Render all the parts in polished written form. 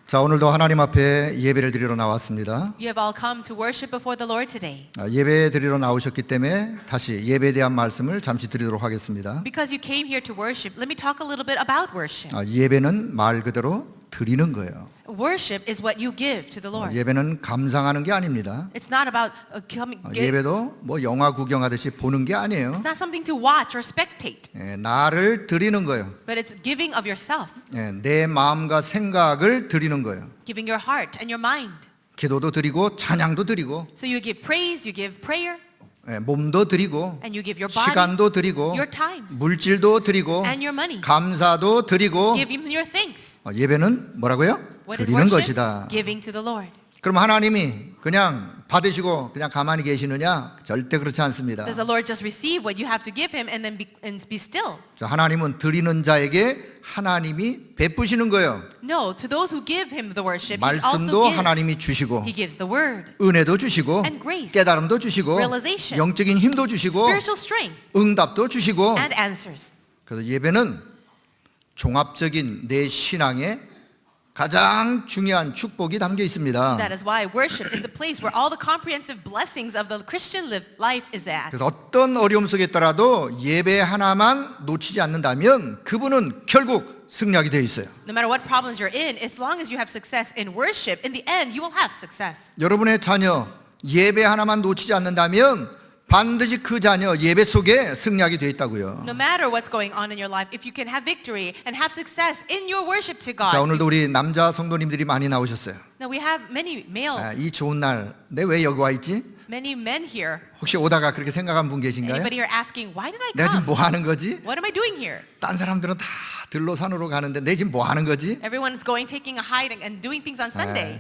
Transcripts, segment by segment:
자, 오늘도 하나님 앞에 예배를 드리러 나왔습니다. You have all come to worship before the Lord today. 예배 드리러 나오셨기 때문에 다시 예배에 대한 말씀을 잠시 드리도록 하겠습니다. Because you came here to worship, let me talk a little bit about worship. 예배는 말 그대로 드리는 거예요. Worship is what you give to the Lord. 예배는 감상하는 게 아닙니다. It's not about coming. 예배도 뭐 영화 구경하듯이 보는 게 아니에요. It's not something to watch or spectate, 나를 드리는 거예요. but it's giving of yourself, 내 마음과 생각을 드리는 거예요. giving your heart and your mind. 기도도 드리고 찬양도 드리고 So you give praise, you give prayer, 몸도 드리고 and you give your body, 시간도 드리고 your time, 물질도 드리고 and your money. 감사도 드리고 Give Him your thanks. 예배는 뭐라고요? What is 드리는 worship? 것이다. Giving to the Lord. 그럼 하나님이 그냥 받으시고 그냥 가만히 계시느냐? 절대 그렇지 않습니다. Does the Lord just receive what you have to give Him and then be still? 하나님은 드리는 자에게 하나님이 베푸시는 거예요. No, to those who give Him the worship, He also 말씀도 gives. 하나님이 주시고 He gives the word, 은혜도 주시고 and grace, 깨달음도 주시고 realization, 영적인 힘도 주시고 spiritual strength, 응답도 주시고 and answers. 그래서 예배는 종합적인 내 신앙의 가장 중요한 축복이 담겨 있습니다. That is why worship is the place where all the comprehensive blessings of the Christian life is at. 그래서 어떤 어려움 속에 있더라도 예배 하나만 놓치지 않는다면 그분은 결국 승리하게 되어 있어요. No matter what problems you're in, as long as you have success in worship, in the end you will have success. 여러분의 자녀 예배 하나만 놓치지 않는다면 반드시 그 자녀 예배 속에 승리하게 되어 있다고요. No matter what's going on in your life, if you can have victory and have success in your worship to God. 자, 오늘도 우리 남자 성도님들이 많이 나오셨어요. Now we have many male, 이 좋은 날, 내 왜 여기 와 있지? many men here. 혹시 오다가 그렇게 생각한 분 계신가요? Anybody here asking, why did I 내가 지금 come? 뭐 하는 거지? What am I doing here? 딴 사람들은 다 들로 산으로 가는데 내 지금 뭐 하는 거지? Everyone is going, taking a hide and doing things on Sunday.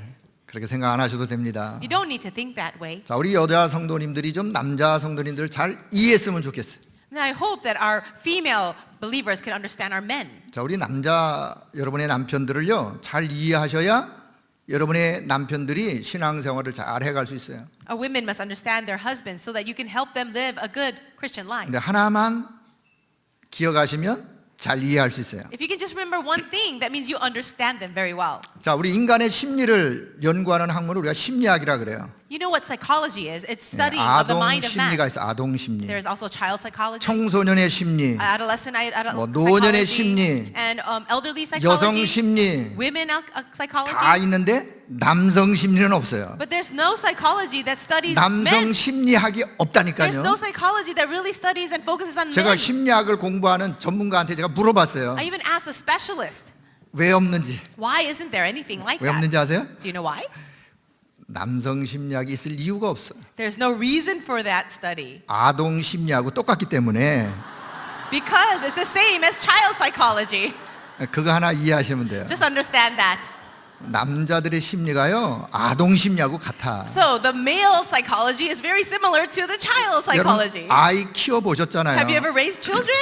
그렇게 생각 안 하셔도 됩니다. You don't need to think that way. 자, 우리 여자 성도님들이 좀 남자 성도님들 잘 이해했으면 좋겠어요. And I hope that our female believers can understand our men. 자, 우리 남자 여러분의 남편들을요 잘 이해하셔야 여러분의 남편들이 신앙생활을 잘 해갈 수 있어요. Our women must understand their husbands so that you can help them live a good Christian life. 근데 하나만 기억하시면 잘 이해할 수 있어요. If you can just remember one thing, that means you understand them very well. 자, 우리 인간의 심리를 연구하는 학문을 우리가 심리학이라 그래요. You know what psychology is? It's studying of the 아동 mind of man. 심리가 있어. 아동 심리. There's also child psychology, 청소년의 심리, adolescent 노년의 psychology, 심리, and elderly 여성 psychology, 심리 women psychology. 다 있는데 남성 심리는 없어요. But there's no psychology that studies 남성 men. 심리학이 There's 없다니까요. no psychology that really studies and focuses on 제가 men. 심리학을 공부하는 전문가한테 제가 물어봤어요. I even asked a specialist, 왜 없는지. why isn't there anything like 왜 that? 없는지 아세요? Do you know why? 남성 심리학이 있을 이유가 없어요. There's no reason for that study. 아동 심리하고 똑같기 때문에 Because it's the same as child psychology. 그거 하나 이해하시면 돼요. Just understand that. 남자들의 심리가요 아동 심리하고 같아. So the male psychology is very similar to the child psychology. 여러분 아이 키워 보셨잖아요. Have you ever raised children?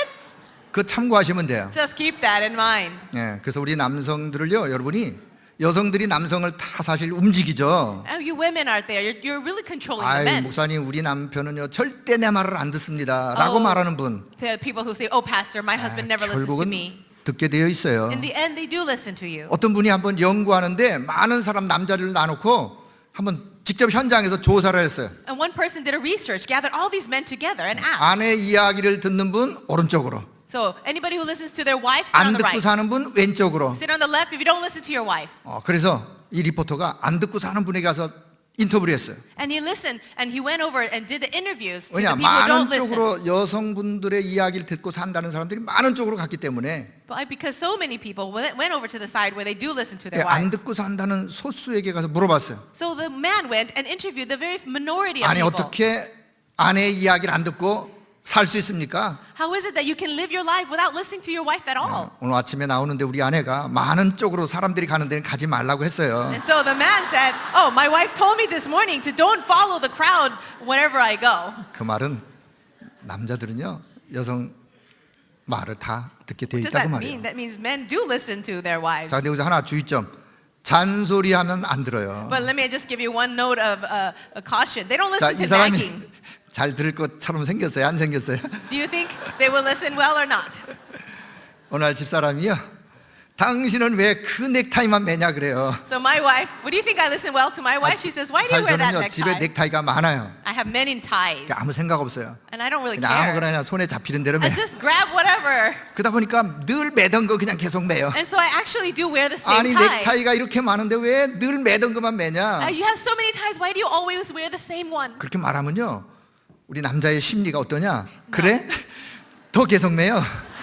그 참고하시면 돼요. Just keep that in mind. 그래서 우리 남성들을요, 여러분이 여성들이 남성을 다 사실 움직이죠. You women out there, you're really controlling the 아이 men. 목사님 우리 남편은요 절대 내 말을 안 듣습니다라고 말하는 분 People who say, "Oh, pastor, my husband never listens to 결국은 me." 듣게 되어 있어요. In the end, they do listen to you. 어떤 분이 한번 연구하는데 많은 사람 남자를 나놓고 한번 직접 현장에서 조사를 했어요. And one person did a research, gathered all these men together, and asked. 아내 이야기를 듣는 분 오른쪽으로, So anybody who listens to their wife, sit 안 on the 듣고 right. 사는 분 왼쪽으로. Sit on the left if you don't listen to your wife. 그래서 이 리포터가 안 듣고 사는 분에게 가서 인터뷰를 했어요. And he listened, and he went over and did the interviews to the 왜냐 people who 많은 don't listen. 쪽으로 여성분들의 이야기를 듣고 산다는 사람들이 많은 쪽으로 갔기 때문에 But because so many people went over to the side where they do listen to their 안 wives. 듣고 산다는 소수에게 가서 물어봤어요. So the man went and interviewed the very minority of 아니 people. 어떻게 아내의 이야기를 안 듣고 살 수 있습니까? How is it that you can live your life without listening to your wife at all? 오늘 아침에 나오는데 우리 아내가 많은 쪽으로 사람들이 가는 데는 가지 말라고 했어요. And so the man said, "Oh, my wife told me this morning to don't follow the crowd wherever I go." 그 말은 남자들은요 여성 말을 다 듣게 돼 What does that 있다고 mean? 말이에요. That means men do listen to their wives. 자, 근데 여기서 하나 주의점. 잔소리하면 안 들어요. But let me just give you one note of a caution. They don't 자, listen 이 to 사람이 nagging. 잘 들을 것처럼 생겼어요? 안 생겼어요? Do you think they will listen well or not? 어느 날 집사람이요 당신은 왜 그 넥타이만 매냐 그래요. So my wife, what do you think I listen well to my wife? She says, why do you wear that 저는요 집에 necktie? 넥타이가 많아요. I have many ties, 그러니까 아무 생각 없어요. and I don't really 그냥 care. 아무거나 그냥 손에 잡히는 대로 I 매. just grab whatever. 그러다 보니까 늘 매던 거 그냥 계속 매요. And so I actually do wear the same 아니 tie. 넥타이가 이렇게 많은데 왜 늘 매던 것만 매냐? You have so many ties. Why do you always wear the same one? 그렇게 말하면요 우리 남자의 심리가 어떠냐? 그래? 더 계속 매요.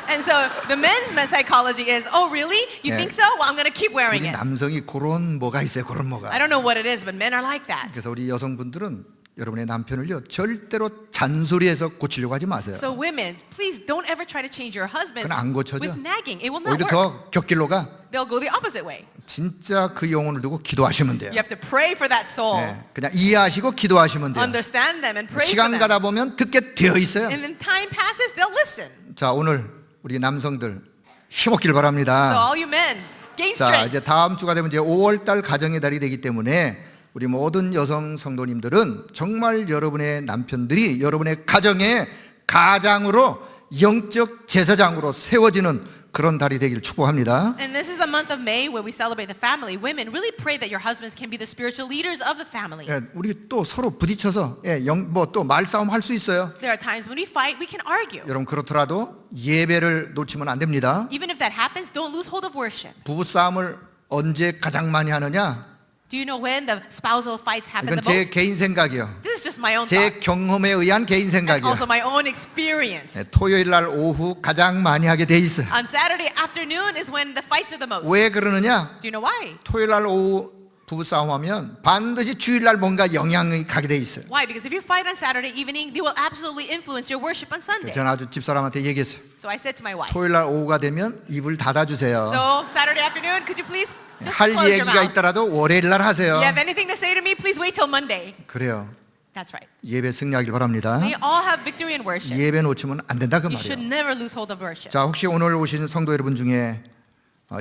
And so the men's psychology is, oh really? You Yeah. think so? Well, I'm going to keep wearing 우리 it. 남성이 그런 뭐가 있어요, 그런 I 뭐가. don't know what it is, but men are like that. 그래서 우리 여성분들은 여러분의 남편을요 절대로 잔소리해서 고치려고 하지 마세요. So women, please don't ever try to change your husband 그건 안 고쳐져. with nagging. It will not 오히려 work. 더 격길로 가. They'll go the opposite way. 진짜 그 영혼을 두고 기도하시면 돼요. You have to pray for that soul. 네, 그냥 이해하시고 기도하시면 돼요. Understand them and pray for 시간 them. 가다 보면 듣게 되어 있어요. And then time passes, they'll listen. 자 오늘 우리 남성들 힘없길 So 바랍니다. all you men, gain 자 strength. 이제 다음 주가 되면 이제 5월달 가정의 달이 되기 때문에 우리 모든 여성 성도님들은 정말 여러분의 남편들이 여러분의 가정의 가장으로 영적 제사장으로 세워지는 그런 달이 되길 축복합니다. And this is the month of May where we celebrate the family. Women, really pray that your husbands can be the spiritual leaders of the family. 예, 우리 또 서로 부딪혀서 뭐또 말싸움 할 수 있어요. There are times when we fight, we can argue. 여러분 그렇더라도 예배를 놓치면 안 됩니다. Even if that happens, don't lose hold of worship. 부부 싸움을 언제 가장 많이 하느냐? Do you know when the spousal fights happen 이건 the 제 most? 개인 생각이요. This is just my own 제 thought. 경험에 의한 개인 And 생각이요. also my own experience. 예, 토요일 날 오후 가장 많이 하게 돼 있어요. On Saturday afternoon is when the fights are the most. 왜 그러느냐? Do you know why? 토요일 날 오후 부부 싸움하면 반드시 주일 날 뭔가 영향이 가게 돼 있어요. Why? Because if you fight on Saturday evening, they will absolutely influence your worship on Sunday. 저는 아주 집사람한테 얘기했어요. So I said to my wife, 토요일 날 오후가 되면 입을 닫아주세요. so Saturday afternoon, could you please just 할 close your 얘기가 mouth? 있더라도 월요일 날 하세요. You have anything to say to me, please wait till Monday. 그래요. That's right. 예배 승리하길 바랍니다. We all have victory in worship. 예배 놓치면 안 된다 그 You should 말이에요. never lose hold of worship. 자 혹시 오늘 오신 성도 여러분 중에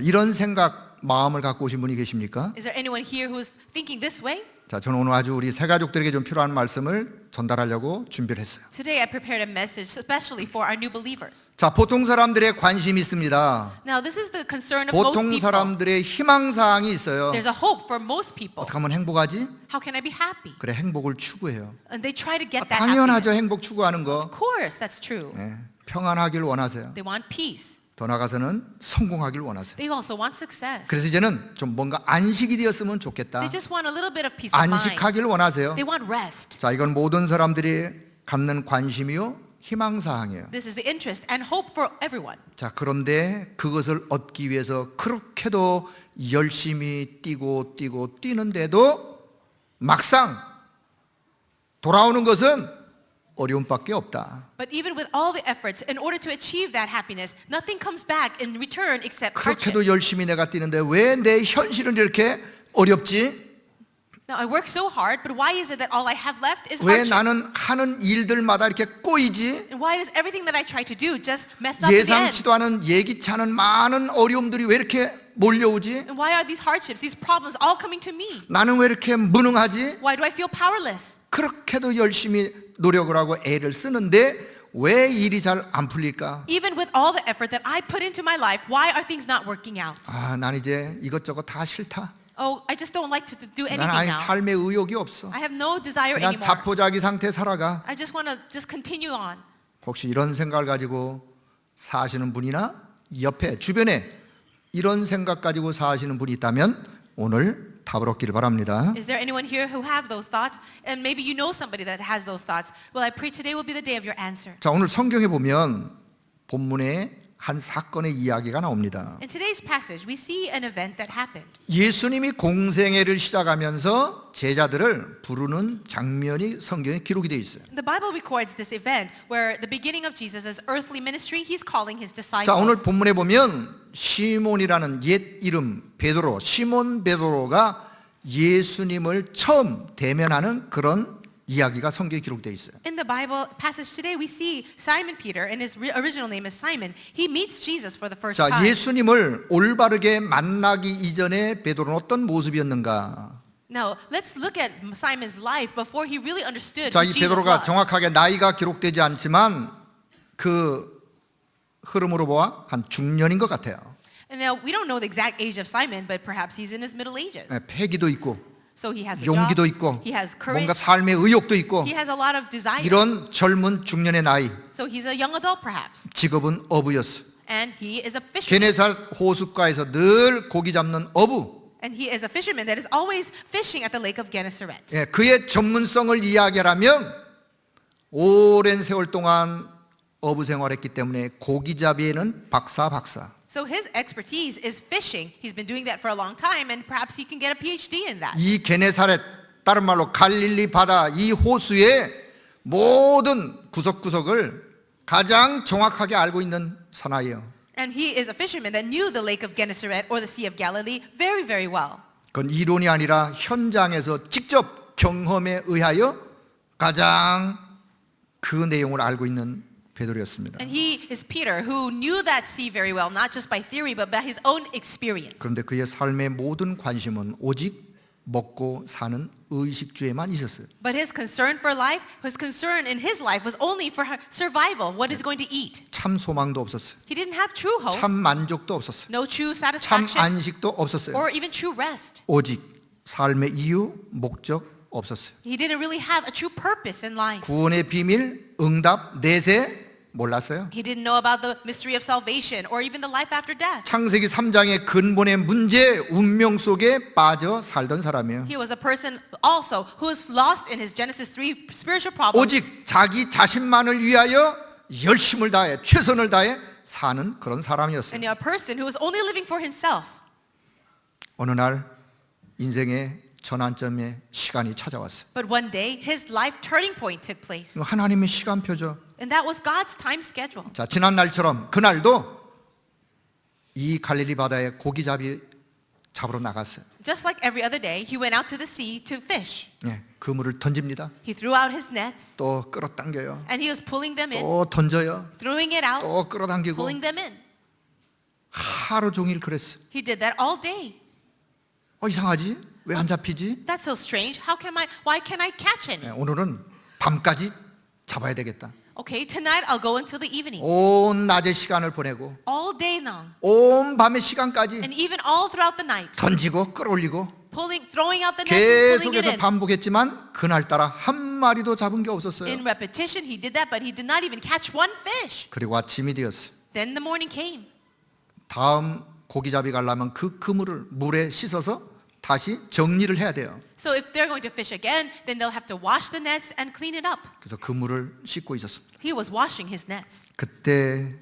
이런 생각 마음을 갖고 오신 분이 계십니까? Is there anyone here who's thinking this way? 자 저는 오늘 아주 우리 새 가족들에게 좀 필요한 말씀을 전달하려고 준비를 했어요. Today I prepared a message especially for our new believers. 자 보통 사람들의 관심이 있습니다. Now this is the concern of most 보통 people. 사람들의 희망 사항이 있어요. There's a hope for most people. 어떻게 하면 행복하지? How can I be happy? 그래 행복을 추구해요. And they try to get that 당연하죠. happiness. 행복 추구하는 거. Of course, that's true. 예, 평안하길 원하세요. They want peace. 더 나가서는 성공하길 원하세요. They also want success. 그래서 이제는 좀 뭔가 안식이 되었으면 좋겠다. They just want a little bit of peace of mind. 안식하길 원하세요. They want rest. 자 이건 모든 사람들이 갖는 관심이요 희망 사항이에요. This is the interest and hope for everyone. 자 그런데 그것을 얻기 위해서 그렇게도 열심히 뛰는데도 막상 돌아오는 것은 어려움밖에 없다. But even with all the efforts, in order to achieve that happiness, nothing comes back in return except hardship. 그렇게도 열심히 내가 뛰는데 왜 내 현실은 이렇게 어렵지? Now I work so hard, but why is it that all I have left is 왜 hardship? 나는 하는 일들마다 이렇게 꼬이지? And why does everything that I try to do just mess up in the end? 예상치도 않은 예기치 않은 많은 어려움들이 왜 이렇게 몰려오지? And why are these hardships, these problems all coming to me? 나는 왜 이렇게 무능하지? Why do I feel powerless? 그렇게도 열심히 노력을 하고 애를 쓰는데 왜 일이 잘 안 풀릴까? Even with all the effort that I put into my life, why are things not working out? 아, 난 이제 이것저것 다 싫다. Oh, I just don't like to do 난 anything 아예 now. 삶의 의욕이 없어. I have no desire 그냥 anymore. 자포자기 상태 살아가. I just want to just continue on. 혹시 이런 생각을 가지고 사시는 분이나 옆에 주변에 이런 생각 가지고 사시는 분이 있다면 오늘 답을 얻기를 바랍니다. Is there anyone here who have those thoughts? And maybe you know somebody that has those thoughts. Well, I pray today will be the day of your answer. 자, 오늘 성경에 보면 본문에 한 사건의 이야기가 나옵니다. In today's passage, we see an event that happened. 예수님이 공생애를 시작하면서 제자들을 부르는 장면이 성경에 기록이 되어 있어요. The Bible records this event where the beginning of Jesus' earthly ministry, he's calling his disciples. 자, 오늘 본문에 보면 시몬이라는 옛 이름 베드로, 시몬 베드로가 예수님을 처음 대면하는 그런 이야기가 성경에 기록되어 있어요. In the Bible passage today, we see Simon Peter, and his original name is Simon. He meets Jesus for the first 자, time. 예수님을 올바르게 만나기 이전에 베드로는 어떤 모습이었는가? Now, let's look at Simon's life before he really understood 자, who 이 Jesus 베드로가 was. 정확하게 나이가 기록되지 않지만 그 흐름으로 보아 한 중년인 것 같아요. And now we don't know the exact age of Simon, but perhaps he's in his middle ages. 패기도 있고 So he has a 용기도 job. 있고 He has courage. 뭔가 삶의 의욕도 있고 He has a lot of desire. 이런 젊은 중년의 나이 So he's a young adult perhaps. 직업은 어부였어. And he is a fisherman. 게네살 호숫가에서 늘 고기 잡는 어부. And he is a fisherman that is always fishing at the lake of Gennesaret. 그의 전문성을 이야기하라면 오랜 세월 동안 어부 생활했기 때문에 고기잡이에는 박사. So his expertise is fishing. He's been doing that for a long time, and perhaps he can get a PhD in that. 이 게네사렛 다른 말로 갈릴리 바다 이 호수의 모든 구석구석을 가장 정확하게 알고 있는 사나이예요. And he is a fisherman that knew the lake of Gennesaret or the Sea of Galilee very, very well. 그건 이론이 아니라 현장에서 직접 경험에 의하여 가장 그 내용을 알고 있는 베드로였습니다. And he is Peter, who knew that sea very well, not just by theory, but by his own experience. 그런데 그의 삶의 모든 관심은 오직 먹고 사는 의식주에만 있었어요. But his concern for life, his concern in his life was only for survival. What is he going to eat? 참 소망도 없었어요. He didn't have true hope, 참 만족도 없었어요. no true 참 satisfaction, 안식도 없었어요. or even true rest. 오직 삶의 이유, 목적 없었어요. He didn't really have a true purpose in life. 구원의 비밀, 응답, 내세 몰랐어요. He didn't know about the mystery of salvation or even the life after death. 창세기 3장의 근본의 문제, 운명 속에 빠져 살던 사람이에요. He was a person also who was lost in his Genesis 3 spiritual problems. 오직 자기 자신만을 위하여 열심을 다해 최선을 다해 사는 그런 사람이었어요. And a person who was only living for himself. 어느 날 인생의 전환점의 시간이 찾아왔어요. But one day his life turning point took place. 하나님의 시간표죠. And that was God's time schedule. 자, 지난 날처럼 그날도 이 갈릴리 바다에 고기잡이 잡으러 나갔어요. Just like every other day, he went out to the sea to fish. 그물을 던집니다. He threw out his nets 또 끌어당겨요. and he was pulling them in, 또 던져요. throwing it out, 또 끌어당기고 pulling them in. 하루 종일 그랬어요. He did that all day. 이상하지? 왜 안 잡히지? That's so strange. Why can't I catch any? 오늘은 밤까지 잡아야 되겠다. Okay, tonight I'll go until the evening. 온 낮의 시간을 보내고 All day long. 온 밤의 시간까지 And even all throughout the night. 던지고 끌어올리고 Throwing out the net and pulling it 계속해서 in. 반복했지만 그날따라 한 마리도 잡은 게 없었어요. In repetition, he did that, but he did not even catch one fish. 그리고 아침이 되었어요. Then the morning came. 다음 고기잡이 가려면 그 그물을 물에 씻어서 다시 정리를 해야 돼요. So if they're going to fish again, then they'll have to wash the nets and clean it up. 그래서 그물을 씻고 있었습니다. He was washing his nets. 그때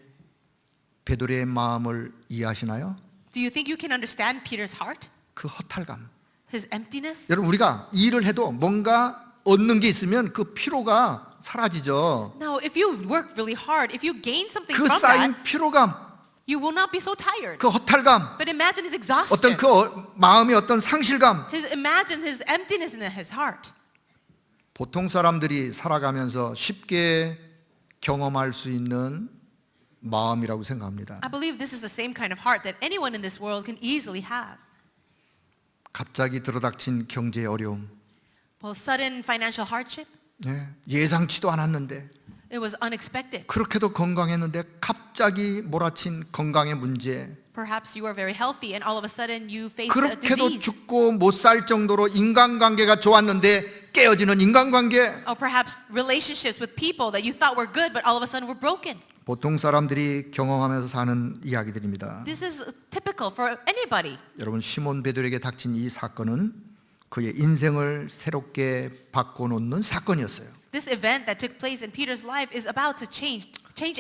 베드로의 마음을 이해하시나요? Do you think you can understand Peter's heart? 그 허탈감. His emptiness? 여러분 우리가 일을 해도 뭔가 얻는 게 있으면 그 피로가 사라지죠. Now, if you work really hard, if you gain something 그 from 쌓인 that, 피로감, you will not be so tired. 그 허탈감, But imagine his 어떤 exhaustion. 그 마음의 어떤 상실감. Imagine his emptiness in his heart. 보통 사람들이 살아가면서 쉽게 경험할 수 있는 마음이라고 생각합니다. I believe this is the same kind of heart that anyone in this world can easily have. 갑자기 들어닥친 경제의 어려움, Well, sudden financial hardship, 예상치도 않았는데 it was unexpected. 그렇게도 건강했는데 갑자기 몰아친 건강의 문제, Perhaps you are very healthy and all of a sudden you face a 그렇게도 disease. 죽고 못 살 정도로 인간관계가 좋았는데 깨어지는 인간관계. Or perhaps relationships with people that you thought were good but all of a sudden were broken. 보통 사람들이 경험하면서 사는 이야기들입니다. This is typical for anybody. 여러분 시몬 베드로에게 닥친 이 사건은 그의 인생을 새롭게 바꿔놓는 사건이었어요. This event that took place in Peter's life is about to change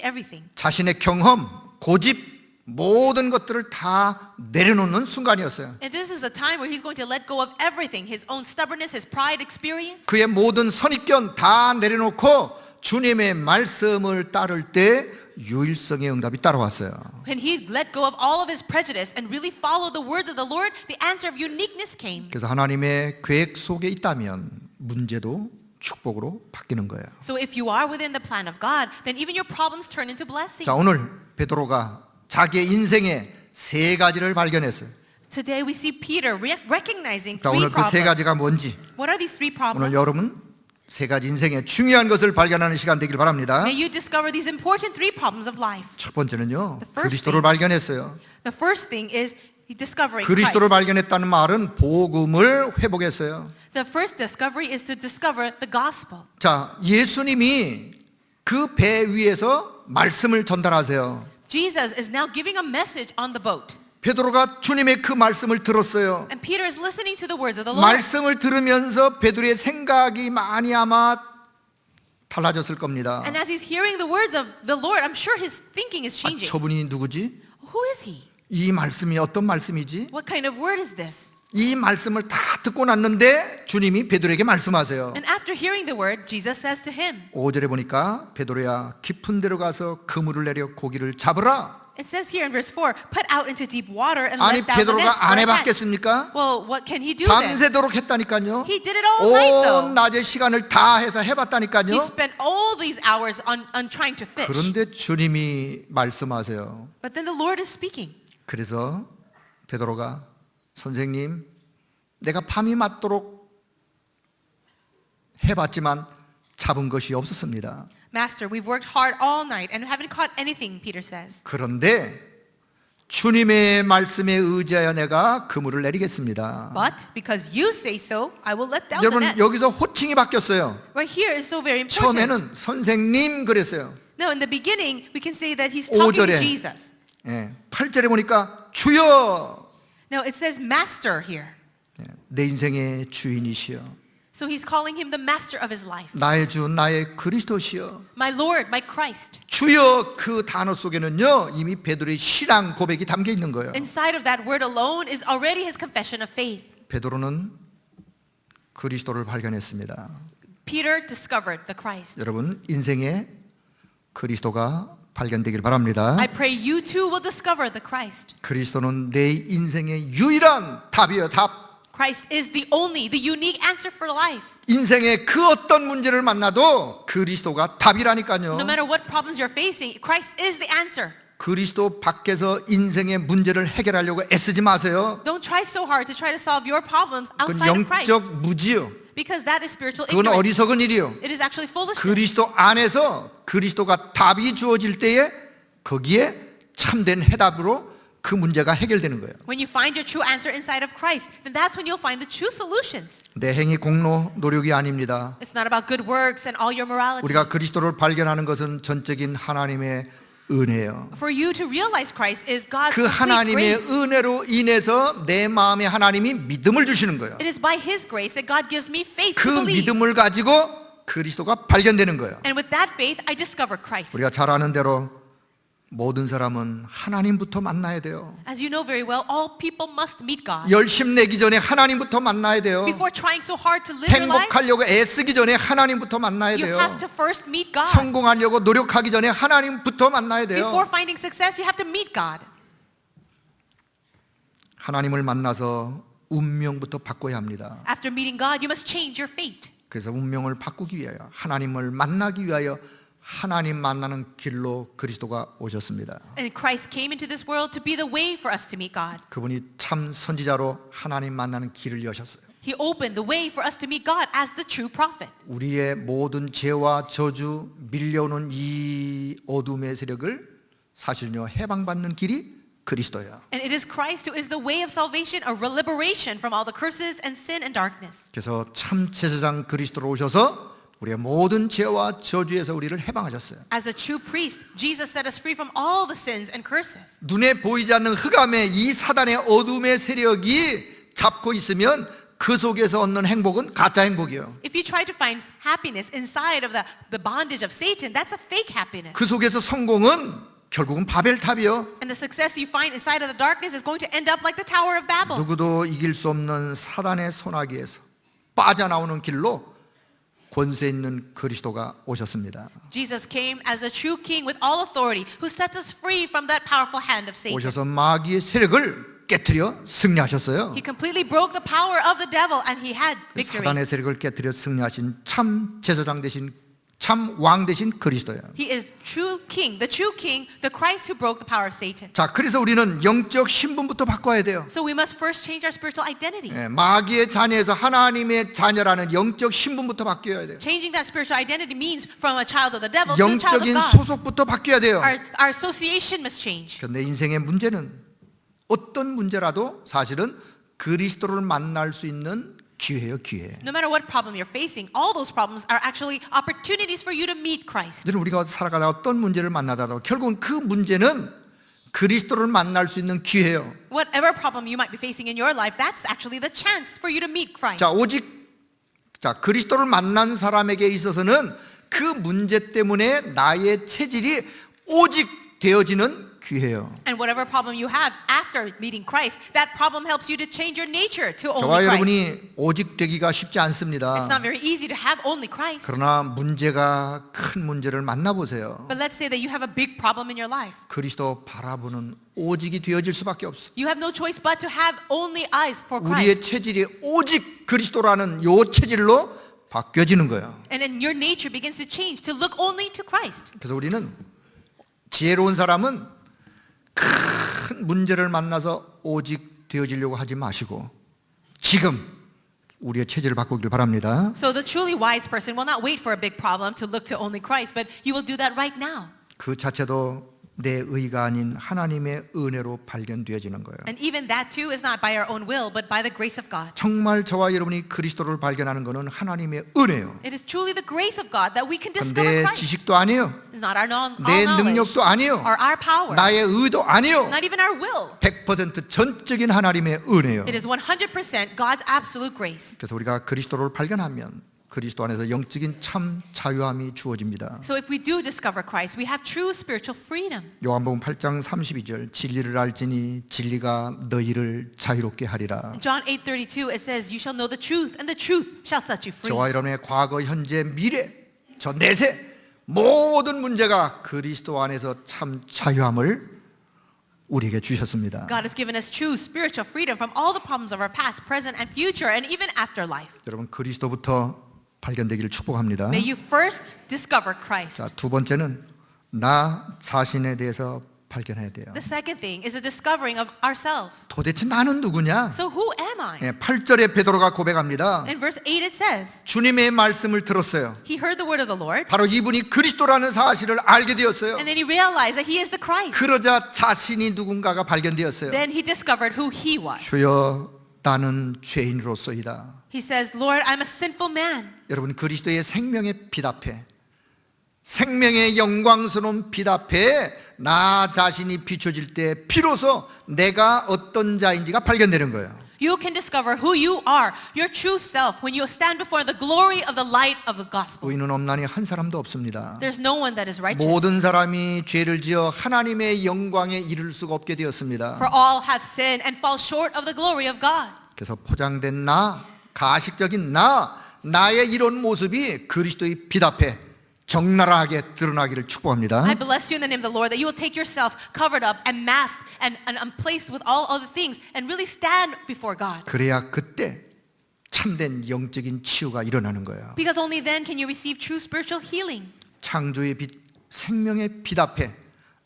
everything. 자신의 경험, 고집 모든 것들을 다 내려놓는 순간이었어요. And this is the time where he's going to let go of everything, his own stubbornness, his pride experience. 그의 모든 선입견 다 내려놓고 주님의 말씀을 따를 때 유일성의 응답이 따라왔어요. When he let go of all of his prejudice and really followed the words of the Lord, the answer of uniqueness came. 그래서 하나님의 계획 속에 있다면 문제도 축복으로 바뀌는 거예요. So if you are within the plan of God, then even your problems turn into blessings. 자, 오늘 베드로가 자기의 인생의 세 가지를 발견했어요. Today we see Peter recognizing 자, three 오늘 그 세 problems. 가지가 뭔지 What are these three 오늘 problems? 여러분 세 가지 인생의 중요한 것을 발견하는 시간 되길 바랍니다. May you discover these important three problems of life. 첫 번째는요, The first 그리스도를 thing- 발견했어요. The first thing is discovering 그리스도를 Christ. 발견했다는 말은 복음을 회복했어요. The first discovery is to discover the gospel. 자, 예수님이 그 배 위에서 말씀을 전달하세요. Jesus is now giving a message on the boat. 베드로가 주님의 그 말씀을 들었어요. And Peter is listening to the words of the Lord. 말씀을 들으면서 베드로의 생각이 많이 아마 달라졌을 겁니다. And as he's hearing the words of the Lord, I'm sure his thinking is 아, changing. 저분이 누구지? Who is he? 이 말씀이 어떤 말씀이지? What kind of word is this? 이 말씀을 다 듣고 났는데 주님이 베드로에게 말씀하세요. And after hearing the word, Jesus says to him, 5절에 보니까 베드로야 깊은 데로 가서 그물을 내려 고기를 잡으라. it says here in verse 4, put out into deep water and 아니 let down the nets 베드로가 for 안 a catch. 해봤겠습니까? Well, what can he do then? 밤새도록 했다니까요. He did it all night 온 though. 낮의 시간을 다 해서 He 해봤다니까요. spent all these hours on trying to fish. 그런데 주님이 말씀하세요. But then the Lord is speaking. 그래서 베드로가 선생님 내가 밤이 맞도록 해봤지만 잡은 것이 없었습니다. Master, we've worked hard all night and haven't caught anything, Peter says. 그런데 주님의 말씀에 의지하여 내가 그물을 내리겠습니다. But because you say so, I will let down the 여러분 net. 여기서 호칭이 바뀌었어요. Right here is so very important. 처음에는 선생님 그랬어요. Now, in the beginning, we can say that he's talking to 5절에 Jesus. 8절에 보니까 주여 Now, it says master here. 내 인생의 주인이시여 So he's calling him the master of his life. 나의 주 나의 그리스도시여 My Lord, my Christ. 주여 그 단어 속에는요 이미 베드로의 신앙 고백이 담겨 있는 거예요. Inside of that word alone is already his confession of faith. 베드로는 그리스도를 발견했습니다. Peter discovered the Christ. 여러분 인생에 그리스도가 발견되길 바랍니다. I pray you too will discover the Christ. 그리스도는 내 인생의 유일한 답이에요. 답. Christ is the only, the unique answer for life. 인생의 그 어떤 문제를 만나도 그리스도가 답이라니까요. No matter what problems you're facing, Christ is the answer. 그리스도 밖에서 인생의 문제를 해결하려고 애쓰지 마세요. Don't try so hard to try to solve your problems 그건 outside of Christ. 영적 무지요. Because that is spiritual 그건 ignorance. 어리석은 일이요. It is actually foolishness. 그리스도 안에서 그리스도가 답이 주어질 때에 거기에 참된 해답으로 그 문제가 해결되는 거예요. When you find your true answer inside of Christ, then that's when you'll find the true solutions. 내 행위 공로 노력이 아닙니다. It's not about good works and all your morality. 우리가 그리스도를 발견하는 것은 전적인 하나님의 은혜예요. For you to realize Christ is God's 그 complete 하나님의 grace. 은혜로 인해서 내 마음에 하나님이 믿음을 주시는 거예요. It is by His grace that God gives me faith 그 to believe. 믿음을 가지고 그리스도가 발견되는 거예요. And with that faith, I discover Christ. 우리가 잘 아는 대로 모든 사람은 하나님부터 만나야 돼요. As you know very well, all people must meet God. 열심 내기 전에 하나님부터 만나야 돼요. Before trying so hard to live your life, 행복하려고 애쓰기 전에 하나님부터 만나야 you 돼요. have to first meet God. 성공하려고 노력하기 전에 하나님부터 만나야 돼요. Before finding success, you have to meet God. 하나님을 만나서 운명부터 바꿔야 합니다. After meeting God, you must change your fate. 그래서 운명을 바꾸기 위하여 하나님을 만나기 위하여 하나님 만나는 길로 그리스도가 오셨습니다. And Christ came into this world to be the way for us to meet God. 그분이 참 선지자로 하나님 만나는 길을 여셨어요. He opened the way for us to meet God as the true prophet. 우리의 모든 죄와 저주 밀려오는 이 어둠의 세력을 사실은요 해방받는 길이 그리스도예요. And it is Christ who is the way of salvation, a liberation from all the curses and sin and darkness. 그래서 참 제사장 그리스도로 오셔서 우리의 모든 죄와 저주에서 우리를 해방하셨어요. As the true priest, Jesus set us free from all the sins and curses. 눈에 보이지 않는 흑암의 이 사단의 어둠의 세력이 잡고 있으면 그 속에서 얻는 행복은 가짜 행복이에요. If you try to find happiness inside of the bondage of Satan, that's a fake happiness. 그 속에서 성공은 결국은 바벨탑이요. And the success you find inside of the darkness is going to end up like the Tower of Babel. 누구도 이길 수 없는 사단의 소나기에서 빠져나오는 길로 권세 있는 그리스도가 오셨습니다. Jesus came as a true king with all authority who sets us free from that powerful hand of Satan. 오셔서 마귀의 세력을 깨트려 승리하셨어요. He completely broke the power of the devil and he had victory. 사단의 세력을 깨트려 승리하신 참 제사장 되신 참 참 왕 되신 그리스도예요. He is true king, the Christ who broke the power of Satan. 자, 그래서 우리는 영적 신분부터 바꿔야 돼요. So we must first change our spiritual identity. 예, 마귀의 자녀에서 하나님의 자녀라는 영적 신분부터 바뀌어야 돼요. Changing that spiritual identity means from a child of the devil to a child of 영적인 God. 소속부터 바뀌어야 돼요. Our association must change. 내 인생의 문제는 어떤 문제라도 사실은 그리스도를 만날 수 있는 기회예요, 기회. No matter what problem you're facing, all those problems are actually opportunities for you to meet Christ. 여러분, 우리가 살아가다 어떤 문제를 만나다도 결국은 그 문제는 그리스도를 만날 수 있는 기회예요. Whatever problem you might be facing in your life, that's actually the chance for you to meet Christ. 자, 그리스도를 만난 사람에게 있어서는 그 문제 때문에 나의 체질이 오직 되어지는 기회예요. And whatever problem you have after meeting Christ, that problem helps you to change your nature to 저와 only Christ. 여러분이 오직 되기가 쉽지 않습니다. It's not very easy to have only Christ. 그러나 문제가 큰 문제를 만나보세요. But let's say that you have a big problem in your life. 그리스도 바라보는 오직이 되어질 수밖에 없어. You have no choice but to have only eyes for 우리의 Christ. 체질이 오직 그리스도라는 요 체질로 바뀌어지는 거예요. And then your nature begins to change to look only to Christ. 그래서 우리는 지혜로운 사람은 큰 문제를 만나서 오직 되어지려고 하지 마시고 지금 우리의 체질을 바꾸길 바랍니다. So the truly wise person will not wait for a big problem to look to only Christ, but you will do that right now. 그 자체도 내 의가 아닌 하나님의 은혜로 발견되어지는 거예요. And even that too is not by our own will, but by the grace of God. 정말 저와 여러분이 그리스도를 발견하는 것은 하나님의 은혜예요. It is truly the grace of God that we can discover 내 Christ. 지식도 아니에요. It's not our 내 knowledge 능력도 아니에요. or our power, 나의 의도 아니에요. not even our will. 100% 전적인 하나님의 은혜예요. It is 100% God's absolute grace. 그래서 우리가 그리스도를 발견하면 그리스도 안에서 영적인 참 자유함이 주어집니다. So if we do discover Christ, we have true spiritual freedom. 요한복음 8장 32절 진리를 알지니 진리가 너희를 자유롭게 하리라. John 8:32 it says, "You shall know the truth, and the truth shall set you free." 저와 여러분의 과거, 현재, 미래, 저 내세 모든 문제가 그리스도 안에서 참 자유함을 우리에게 주셨습니다. God has given us true spiritual freedom from all the problems of our past, present, and future, and even afterlife. 여러분 그리스도부터 발견되기를 축복합니다. May you first discover Christ. 자, 두 번째는 나 자신에 대해서 발견해야 돼요. The second thing is a discovering of ourselves. 도대체 나는 누구냐? So who am I? 8절에 베드로가 고백합니다. In verse 8 it says, 주님의 말씀을 들었어요. he heard the word of the Lord, 바로 이분이 그리스도라는 사실을 알게 되었어요. and then he realized that he is the Christ. 그러자 자신이 누군가가 발견되었어요. Then he discovered who he was. 주여 나는 죄인으로서이다. He says, Lord, I'm a sinful man. 여러분 그리스도의 생명의 빛 앞에 생명의 영광스러운 빛 앞에 나 자신이 비춰질 때 비로소 내가 어떤 자인지가 발견되는 거예요. You can discover who you are, your true self, when you stand before the glory of the light of the gospel. 의인은 없나니 한 사람도 없습니다. There's no one that is righteous. 모든 사람이 죄를 지어 하나님의 영광에 이를 수가 없게 되었습니다. For all have sinned and fall short of the glory of God. 그래서 포장된 나, 가식적인 나의 이런 모습이 그리스도의 빛 앞에 적나라하게 드러나기를 축복합니다. I bless you in the name of the Lord that you will take yourself covered up and masked and placed with all other things and really stand before God. 그래야 그때 참된 영적인 치유가 일어나는 거예요. Because only then can you receive true spiritual healing. 창조의 빛, 생명의 빛 앞에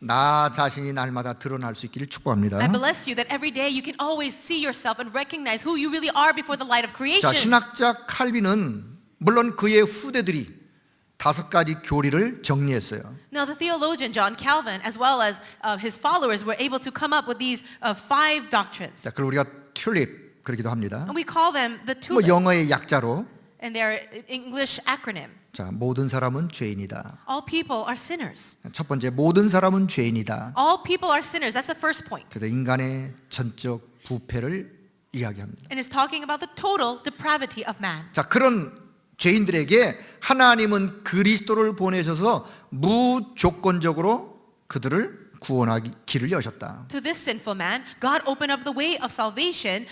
나 자신이 날마다 드러날 수 있기를 축복합니다. I bless you that every day you can always see yourself and recognize who you really are before the light of 자, creation. 신학자 칼빈은 물론 그의 후대들이 5가지 교리를 정리했어요. Now the theologian John Calvin as well as his followers were able to come up with these 5 doctrines. 자, 그걸 우리가 튤립 그러기도 합니다. And we call them the 뭐 TULIP. 영어의 약자로 And they're English acronym. 자, 모든 사람은 죄인이다. All people are sinners. 첫 번째 모든 사람은 죄인이다. All people are sinners. That's the first point. 그래서 인간의 전적 부패를 이야기합니다. And it's talking about the total depravity of man. 자, 그런 죄인들에게 하나님은 그리스도를 보내셔서 무조건적으로 그들을 구원하기 길을 여셨다. To this sinful man, God opened up the way of salvation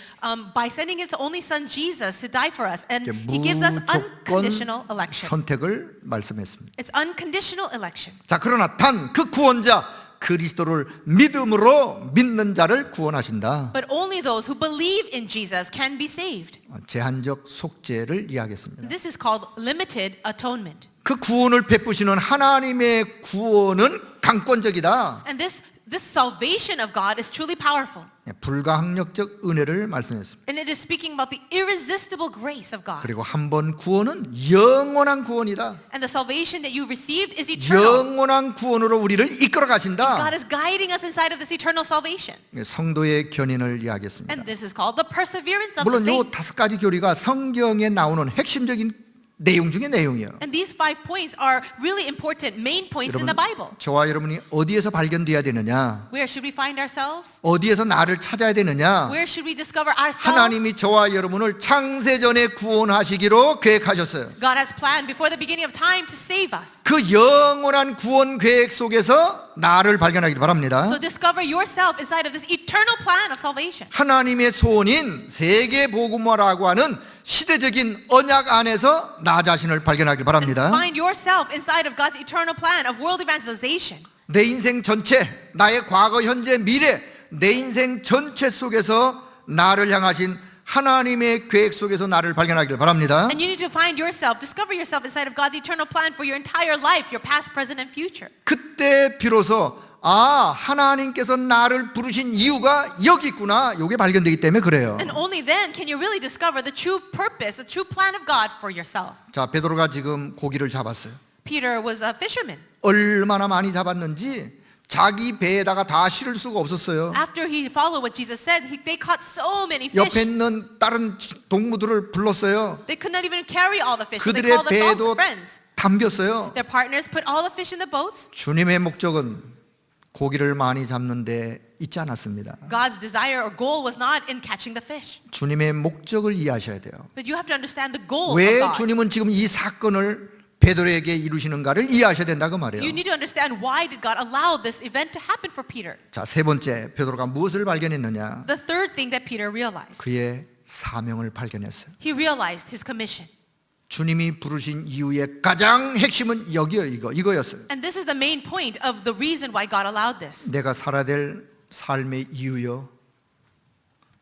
by sending His only Son Jesus to die for us, and He gives us unconditional 무조건 election. 선택을 말씀했습니다. It's unconditional election. 자, 그러나 단 그 구원자 그리스도를 믿음으로 믿는 자를 구원하신다. But only those who believe in Jesus can be saved. 제한적 속죄를 이야기했습니다. This is called limited atonement. 그 구원을 베푸시는 하나님의 구원은 강권적이다. And this salvation of God is truly powerful. 불가항력적 은혜를 말씀했습니다. And it is speaking about the irresistible grace of God. 그리고 한 번 구원은 영원한 구원이다. And the salvation that you received is eternal. 영원한 구원으로 우리를 이끌어 가신다. God is guiding us inside of this eternal salvation. 성도의 견인을 이야기했습니다. And this is called the perseverance of the 물론 이 saints. 5가지 교리가 성경에 나오는 핵심적인 내용 중에 내용이에요. And these 5 points are really important main points in the Bible. 저와 여러분이 어디에서 발견돼야 되느냐? Where should we find ourselves? 어디에서 나를 찾아야 되느냐? Where should we discover ourselves? 하나님이 저와 여러분을 창세전에 구원하시기로 계획하셨어요. God has planned before the beginning of time to save us. 그 영원한 구원 계획 속에서 나를 발견하길 바랍니다. So discover yourself inside of this eternal plan of salvation. 하나님의 소원인 세계 복음화라고 하는 시대적인 언약 안에서 나 자신을 발견하길 바랍니다. Find yourself inside of God's eternal plan of world evangelization. 내 인생 전체, 나의 과거, 현재, 미래, 내 인생 전체 속에서 나를 향하신 하나님의 계획 속에서 나를 발견하길 바랍니다. And you need to find yourself, discover yourself inside of God's eternal plan for your entire life, your past, present, and future. 그때 비로소 하나님께서 나를 부르신 이유가 여기 있구나. 이게 발견되기 때문에 그래요. And only then can you really discover the true purpose, the true plan of God for yourself. 자, 베드로가 지금 고기를 잡았어요. Peter was a fisherman. 얼마나 많이 잡았는지 자기 배에다가 다 실을 수가 없었어요. After he followed what Jesus said, they caught so many 옆에 fish. 있는 다른 동무들을 불렀어요. They could not even carry all the fish. So they 그들의 called their 배에도 friends. 담겼어요. Their partners put all the fish in the boats. 주님의 목적은 고기를 많이 잡는데 있지 않았습니다. God's desire or goal was not in catching the fish. 주님의 목적을 이해하셔야 돼요. But you have to understand the goal of 왜 God. 주님은 지금 이 사건을 베드로에게 이루시는가를 이해하셔야 된다 그 말이에요. You need to understand why did God allow this event to happen for Peter. 자, 세 번째, 베드로가 무엇을 발견했느냐? The third thing that Peter realized. 그의 사명을 발견했어요. He realized his commission. 주님이 부르신 이유의 가장 핵심은 이거였어요. And this is the main point of the reason why God allowed this. 내가 살아야 될 삶의 이유요,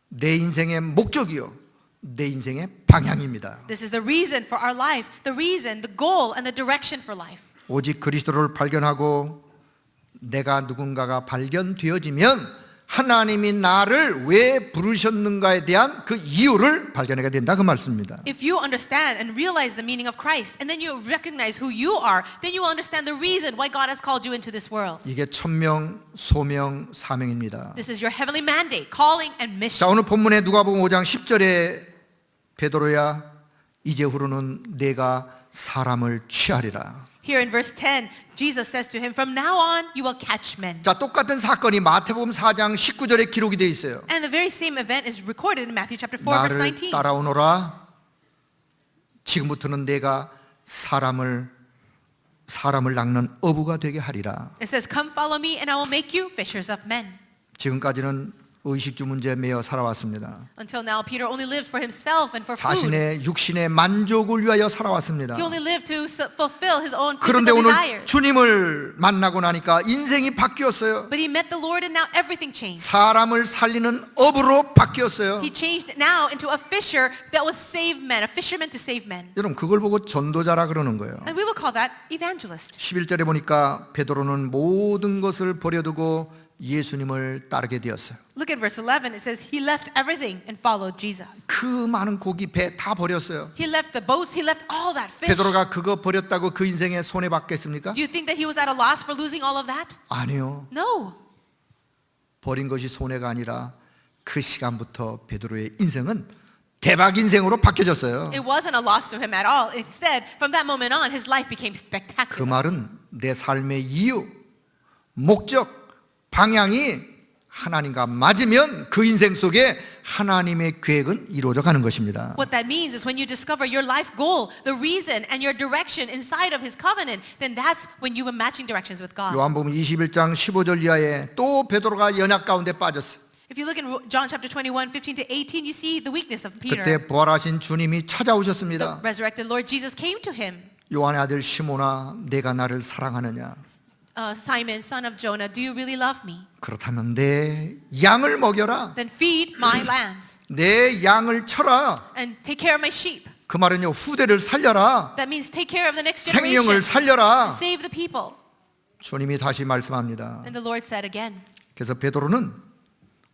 내 인생의 목적이요, 내 인생의 방향입니다. This is the reason for our life, the reason, the goal, and the direction for life. 오직 그리스도를 발견하고 내가 누군가가 발견되어지면 하나님이 나를 왜 부르셨는가에 대한 그 이유를 발견하게 된다 그 말씀입니다. If you understand and realize the meaning of Christ, and then you recognize who you are, then you will understand the reason why God has called you into this world. 이게 천명, 소명, 사명입니다. This is your heavenly mandate, calling, and 자, mission. 오늘 본문에 누가복음 5장 10절에 베드로야 이제후로는 내가 사람을 취하리라. Here in verse 10, Jesus says to him, from now on you will catch men. 자, 똑같은 사건이 마태복음 4장 19절에 기록이 되어 있어요. And the very same event is recorded in Matthew chapter 4 verse 나를 19. 따라오너라. 지금부터는 내가 사람을 낚는 어부가 되게 하리라. It says, come follow me and I will make you fishers of men. 지금까지는 의식주 문제에 매여 살아왔습니다. Until now, Peter only lived for himself and for food. 자신의 육신의 만족을 위하여 살아왔습니다. He only lived to fulfill his own 그런데 physical 오늘 desires. 주님을 만나고 나니까 인생이 바뀌었어요. But he met the Lord and now everything changed. 사람을 살리는 어부로 바뀌었어요. He changed now into a fisher that was save men, a fisherman to save men. 여러분 그걸 보고 전도자라 그러는 거예요. And we will call that evangelist. 11절에 보니까 베드로는 모든 것을 버려두고 예수님을 따르게 되었어요. Look at verse 11. It says he left everything and followed Jesus. 그 많은 고기 배 다 버렸어요. He left the boats. He left all that fish. 베드로가 그거 버렸다고 그 인생에 손해 받겠습니까? Do you think that he was at a loss for losing all of that? 아니요. No. 버린 것이 손해가 아니라 그 시간부터 베드로의 인생은 대박 인생으로 바뀌어졌어요. It wasn't a loss to him at all. Instead, from that moment on, his life became 그 spectacular. 말은 내 삶의 이유, 목적, 방향이 하나님과 맞으면 그 인생 속에 하나님의 계획은 이루어져 가는 것입니다. What that means is when you discover your life goal, the reason and your direction inside of his covenant, then that's when you are matching directions with God. 요한복음 21장 15절 이하에 또 베드로가 연약 가운데 빠졌어요. If you look in John chapter 21, 15 to 18, you see the weakness of Peter. 그때 부활하신 주님이 The 찾아오셨습니다. resurrected Lord Jesus came to him. 요한의 아들 시몬아, 내가 나를 사랑하느냐? Simon, son of Jonah, do you really love me? 그렇다면 내 양을 먹여라. Then feed my lambs 내 양을 쳐라. and take care of my sheep. 그 말은요, 후대를 살려라. That means take care of the next generation. 생명을 살려라. Save the people. 주님이 다시 말씀합니다. And the Lord said again. 그래서 베드로는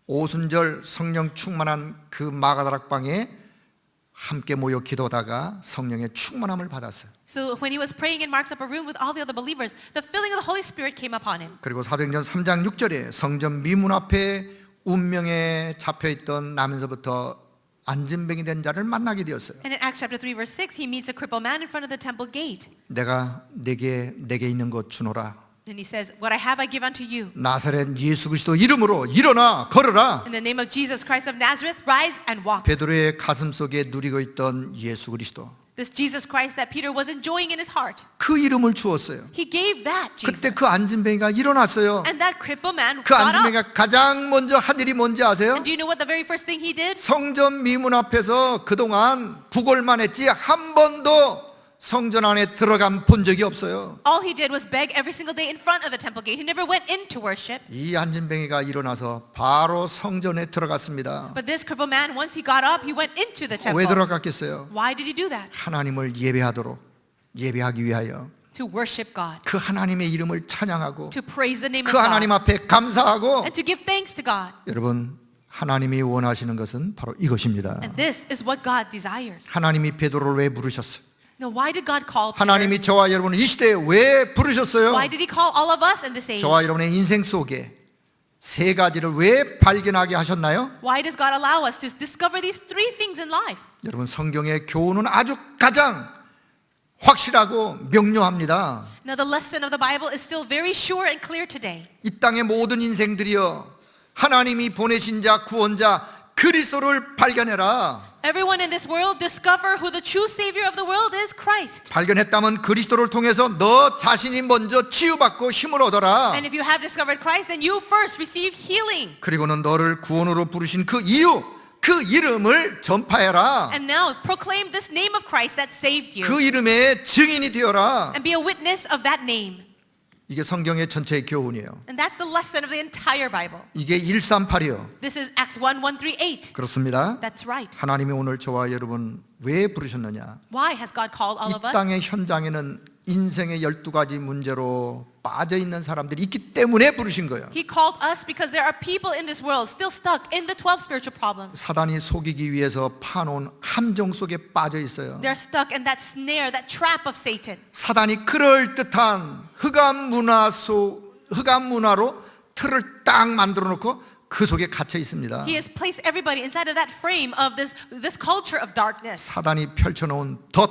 오순절 성령 충만한 그 마가다락방에 함께 모여 기도하다가 성령의 충만함을 받았어요. So when he was praying in Mark's upper room with all the other believers, the filling of the Holy Spirit came upon him. 그리고 사도행전 3장 6절에 성전 미문 앞에 운명에 잡혀있던 나면서부터 안진병이 된 자를 만나게 되었어요. And in Acts chapter 3 verse 6, he meets a crippled man in front of the temple gate. 내가 내게 있는 것 주노라. And he says, what I have I give unto you. 나사렛 예수 그리스도 이름으로 일어나 걸어라. In the name of Jesus Christ of Nazareth, rise and walk. 베드로의 가슴 속에 누리고 있던 예수 그리스도, This Jesus Christ that Peter was enjoying in his heart. 그 이름을 주었어요. He gave that Jesus. 그때 그 안진뱅이가 일어났어요. And that crippled man 그 got up. 안진뱅이가 가장 먼저 한 일이 뭔지 아세요? And do you know what the very first thing he did? 성전 미문 앞에서 그동안 구걸만 했지 한 번도 성전 안에 들어간 본 적이 없어요. All he did was beg every single day in front of the temple gate. He never went in to worship. 이 안진뱅이가 일어나서 바로 성전에 들어갔습니다. But this crippled man, once he got up, he went into the temple. 왜 들어갔겠어요? Why did he do that? 하나님을 예배하기 위하여, To worship God. 그 하나님의 이름을 찬양하고, To praise the name 그 of 하나님 God. 앞에 감사하고. And to give thanks to God. 여러분, 하나님이 원하시는 것은 바로 이것입니다. And this is what God desires. 하나님이 베드로를 왜 부르셨어요? Now, why did God call Peter? 하나님이 저와 여러분을 이 시대에 왜 부르셨어요? Why did he call all of us in this age? 저와 여러분의 인생 속에 세 가지를 왜 발견하게 하셨나요? Why does God allow us to discover these three things in life? 여러분, 성경의 교훈은 아주 가장 확실하고 명료합니다. Now, the lesson of the Bible is still very sure and clear today. 이 땅의 모든 인생들이여, 하나님이 보내신 자 구원자 그리스도를 발견해라. Everyone in this world discover who the true Savior of the world is, Christ. 발견했다면 그리스도를 통해서 너 자신이 먼저 치유받고 힘을 얻어라. And if you have discovered Christ, then you first receive healing. 그리고는 너를 구원으로 부르신 그 이유, 그 이름을 전파해라. And now proclaim this name of Christ that saved you. 그 이름의 증인이 되어라. And be a witness of that name. 이게 성경의 전체의 교훈이에요. And that's the lesson of the entire Bible. 이게 138이요. This is Acts 1:1-8. 그렇습니다. That's right. 하나님이 오늘 저와 여러분 왜 부르셨느냐? Why has God called all of 이 us? 땅의 현장에는 인생의 12가지 문제로 빠져 있는 사람들이 있기 때문에 부르신 거예요. He called us because there are people in this world still stuck in the 12 spiritual problems. 사단이 속이기 위해서 파놓은 함정 속에 빠져 있어요. They're stuck in that snare, that trap of Satan. 사단이 그럴듯한 흑암 문화로 틀을 딱 만들어 놓고 그 속에 갇혀 있습니다. He has placed everybody inside of that frame of this culture of darkness. 사단이 펼쳐놓은 덫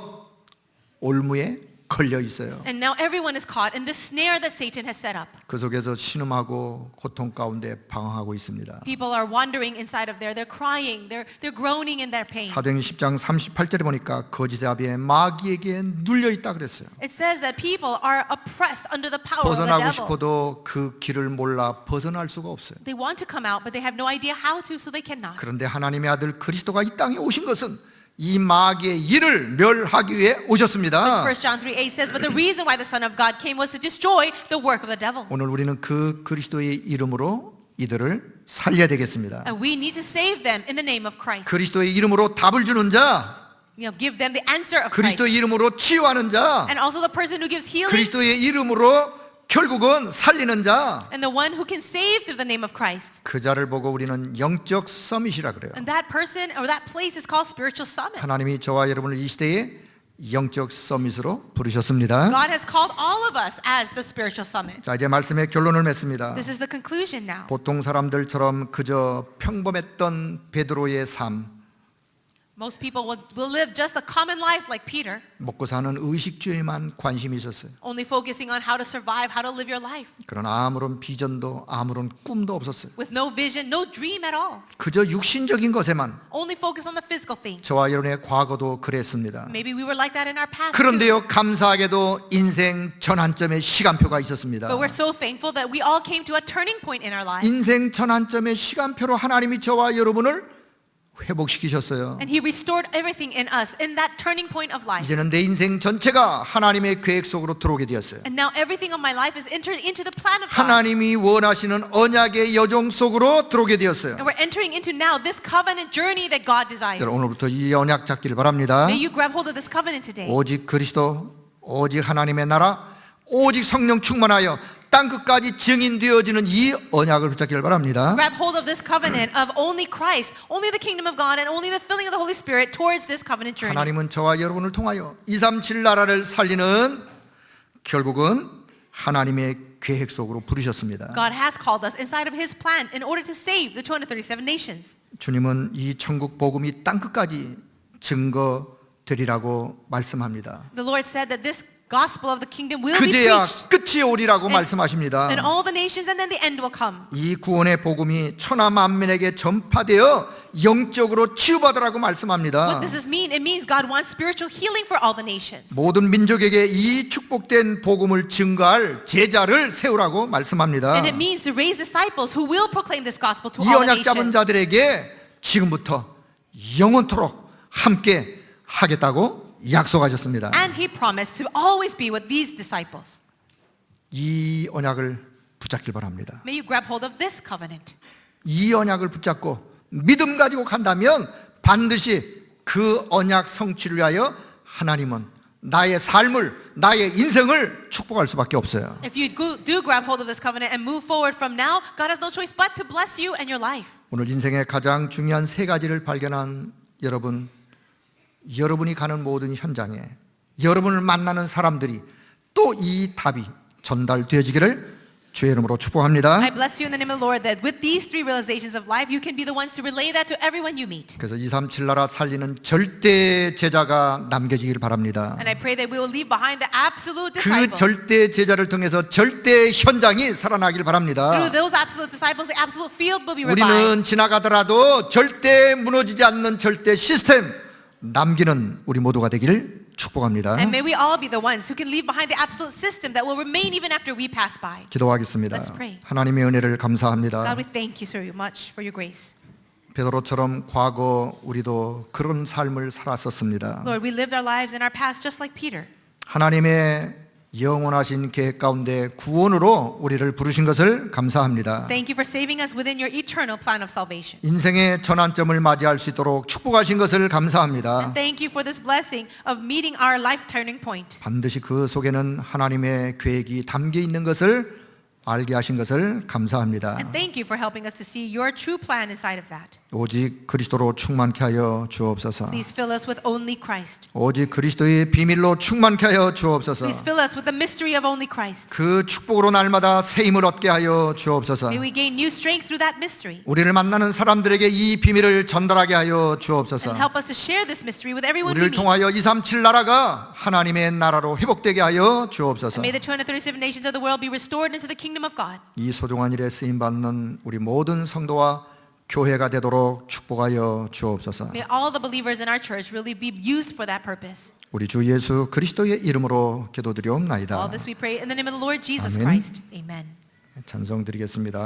올무에 걸려 있어요. And now everyone is caught in this snare that Satan has set up. 그 속에서 신음하고 고통 가운데 방황하고 있습니다. People are wandering inside of there. They're crying. They're groaning in their pain. 사도행전 10장 38절에 보니까 거짓의 아비의 마귀에게 눌려 있다 그랬어요. It says that people are oppressed under the power of the 벗어나고 devil. 싶어도 그 길을 몰라 벗어날 수가 없어요. They want to come out, but they have no idea how to, so they cannot. 그런데 하나님의 아들 그리스도가 이 땅에 오신 것은 이 마귀의 일을 멸하기 위해 오셨습니다. 1 John 3:8 says, but the reason why the Son of God came was to destroy the work of the devil. 오늘 우리는 그 그리스도의 이름으로 이들을 살려야 되겠습니다. And we need to save them in the name of Christ. 그리스도의 이름으로 답을 주는 자, Give them the answer of Christ. 그리스도의 이름으로 치유하는 자, And also the person who gives healing. 그리스도의 이름으로 결국은 살리는 자, And the one who can save through the name of Christ. 그 자를 보고 우리는 영적 서밋이라 그래요. And that person or that place is called spiritual summit. 하나님이 저와 여러분을 이 시대에 영적 서밋으로 부르셨습니다. God has called all of us as the spiritual summit. 자, 이제 말씀의 결론을 맺습니다. This is the conclusion now. 보통 사람들처럼 그저 평범했던 베드로의 삶, Most people will live just a common life like Peter, 먹고 사는 의식주에만 관심이 있었어요. only focusing on how to survive, how to live your life, 그러나 아무런 비전도 아무런 꿈도 없었어요. with no vision, no dream at all. 그저 육신적인 것에만. Only focus on the physical things. 저와 여러분의 과거도 그랬습니다. Maybe we were like that in our past. too. 그런데요, 감사하게도 인생 전환점의 시간표가 있었습니다. But we're so thankful that we all came to a turning point in our lives. 인생 전환점의 시간표로 하나님이 저와 여러분을 회복시키셨어요. And He restored everything in us in that turning point of life. 이제는 내 인생 전체가 하나님의 계획 속으로 들어오게 되었어요. And now everything of my life is entered into the plan of God. 하나님이 원하시는 언약의 여정 속으로 들어오게 되었어요. And we're entering into now this covenant journey that God desires. 여러분, 오늘부터 이 언약 잡기를 바랍니다. May you grab hold of this covenant today. 오직 그리스도, 오직 하나님의 나라, 오직 성령 충만하여 땅 끝까지 증인되어지는 이 언약을 붙잡기를 바랍니다. Grab hold of this covenant of only Christ, only the kingdom of God, and only the filling of the Holy Spirit towards this covenant journey. 하나님은 저와 여러분을 통하여 237 나라를 살리는 결국은 하나님의 계획 속으로 부르셨습니다. God has called us inside of His plan in order to save the 237 nations. 주님은 이 천국 복음이 땅 끝까지 증거되리라고 말씀합니다. The Lord said that this gospel of the kingdom will be 그제야 preached 끝이 오리라고 말씀하십니다. in all the nations, and then the end will come. 이 구원의 복음이 천하 만민에게 전파되어 영적으로 치유받으라고 What 말씀합니다. does this mean? It means God wants spiritual healing for all the nations. 모든 민족에게 이 축복된 복음을 증거할 제자를 세우라고 말씀합니다. And it means to raise disciples who will proclaim this gospel to 이 all the 언약 잡은 nations. 자들에게 지금부터 영원토록 함께 하겠다고 약속하셨습니다. And He promised to always be with these disciples. 이 언약을 붙잡길 바랍니다. May you grab hold of this covenant. 이 언약을 붙잡고 믿음 가지고 간다면 반드시 그 언약 성취를 위하여 하나님은 나의 삶을, 나의 인생을 축복할 수밖에 없어요. If you do grab hold of this covenant and move forward from now, God has no choice but to bless you and your life. 오늘 인생의 가장 중요한 세 가지를 발견한 여러분, 여러분이 가는 모든 현장에 여러분을 만나는 사람들이 또 이 답이 전달되어지기를 주의 이름으로 축복합니다. I bless you in the name of the Lord that with these three realizations of life, you can be the ones to relay that to everyone you meet. 그래서 237 나라 살리는 절대 제자가 남겨지길 바랍니다. And I pray that we will leave behind the absolute 그 disciples. 절대 제자를 통해서 절대 현장이 살아나길 바랍니다. Through those absolute disciples, the absolute field will be revived. 우리는 지나가더라도 절대 무너지지 않는 절대 시스템 남기는 우리 모두가 되기를 축복합니다. And may we all be the ones who can leave behind the absolute system that will remain even after we pass by. 기도하겠습니다. Let's pray. 하나님의 은혜를 감사합니다. God, we thank you so much for your grace. 베드로처럼 과거 우리도 그런 삶을 살았었습니다. Lord, we lived our lives in our past just like Peter. 하나님의 영원하신 계획 가운데 구원으로 우리를 부르신 것을 감사합니다. Thank you for saving us within your eternal plan of salvation. 인생의 전환점을 맞이할 수 있도록 축복하신 것을 감사합니다. And thank you for this blessing of meeting our life turning point. 반드시 그 속에는 하나님의 계획이 담겨 있는 것을 알게 하신 것을 감사합니다. And thank you for helping us to see your true plan inside of that. 오직 그리스도로 충만케 하여 주옵소서. Please fill us with only Christ. 오직 그리스도의 비밀로 충만케 하여 주옵소서. Please fill us with the mystery of only Christ. 그 축복으로 날마다 새 힘을 얻게 하여 주옵소서. May we gain new strength through that mystery. 우리를 만나는 사람들에게 이 비밀을 전달하게 하여 주옵소서. And help us to share this mystery with everyone we 우리를 meet. 통하여 237 나라가 하나님의 나라로 회복되게 하여 주옵소서. And may the 237 nations of the world be restored into the kingdom of God. 이 소중한 일에 쓰임 받는 우리 모든 성도와 교회가 되도록 축복하여 주옵소서. May all the believers in our church really be used for that purpose. 우리 주 예수 그리스도의 이름으로 기도드리옵나이다. All this we pray in the name of the Lord Jesus 아멘. Christ. Amen. 찬송 드리겠습니다.